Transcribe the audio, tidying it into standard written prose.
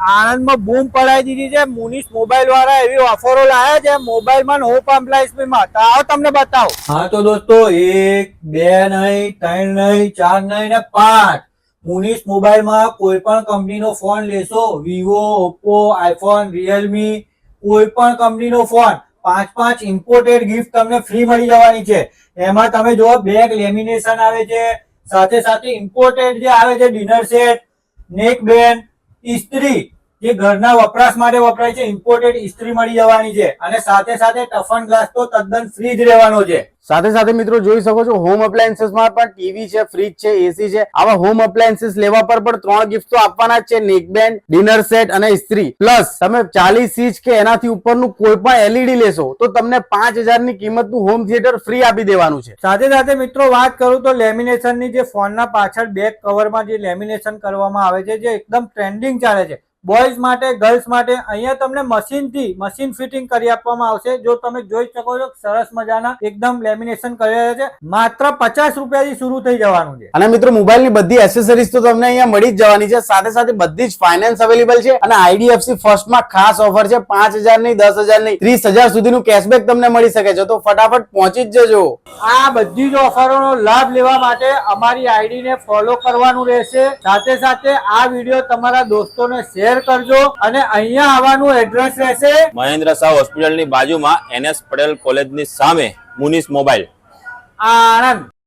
આણંદમાં બૂમ પડાવી દીધી છે મુનિસ મોબાઈલ વાળા એવી ઓફરો લાયા છે મોબાઈલમાં હોમ એપ્લાયન્સમાં આવો તમને બતાવો। હા તો દોસ્તો 1 2 નહીં 3 નહીં 4 નહીં ને 5 મુનિસ મોબાઈલમાં કોઈ પણ કંપનીનો ફોન લેશો વિવો ઓપ્પો આઈફોન રિયલમી કોઈ પણ કંપનીનો ફોન 5 ઇમ્પોર્ટેડ ગિફ્ટ તમને ફ્રી મળી જવાની છે। એમાં તમે જો બેગ લેમિનેશન આવે છે સાથે સાથે ઇમ્પોર્ટેડ જે આવે છે ડિનર સેટ નેક બેન્ડ ઇસ્ત્રી જે ઘરના વપરાશ માટે વપરાય છે ઇમ્પોર્ટેડ ઇસ્ત્રી મળી જવાની છે અને સાથે સાથે ટફન ગ્લાસ તો તદ્દન ફ્રી જ રહેવાનો છે। સાથે સાથે મિત્રો જોઈ શકો છો હોમ એપ્લાયન્સીસ માં પણ ટીવી છે ફ્રીજ છે એસી છે આવા હોમ એપ્લાયન્સીસ લેવા પર પણ 3 ગિફ્ટ તો આપવાના જ છે નેક બેન્ડ ડિનર સેટ અને ઇસ્ત્રી પ્લસ તમે 40 ઇંચ કે એનાથી ઉપરનું કોઈ પણ એલઈડી લેશો તો તમને 5000 ની કિંમતનું હોમ થિયેટર ફ્રી આપી દેવાનું છે। સાથે સાથે મિત્રો વાત કરું તો લેમિનેશન ની જે ફોનના પાછળ બેક કવરમાં જે લેમિનેશન કરવામાં આવે છે જે એકદમ ટ્રેન્ડિંગ ચાલે છે બોયઝ માટે ગર્લ્સ માટે અહીંયા તમને મશીન ફિટિંગ કરી આપવામાં આવશે। જો તમે જોઈ શકો છો સરસ મજાના એકદમ લેમિનેશન કરેલા છે માત્ર 50 રૂપિયાથી શરૂ થઈ જવાનું છે। અને મિત્રો મોબાઈલ ની બધી એસેસરીઝ તો તમને અહીંયા મળી જ જવાની છે સાથે સાથે બધી જ ફાઇનાન્સ અવેલેબલ છે અને આઈડીએફસી ફર્સ્ટ માં ખાસ ઓફર છે 5000 નહીં 10000 નહીં 30000 સુધીનું કેશબેક તમને મળી શકે છે તો ફટાફટ પહોંચી જ જજો। આ બધી જ ઓફરોનો લાભ લેવા માટે અમારી આઈડી ને ફોલો કરવાનું રહેશે સાથે સાથે આ વિડીયો તમારા દોસ્તોને શેર કરજો અને અહીંયા આવવાનું એડ્રેસ રહેશે મહેન્દ્ર શાહ હોસ્પિટલની બાજુમાં NS પટેલ કોલેજની સામે મુનિસ મોબાઈલ આણંદ।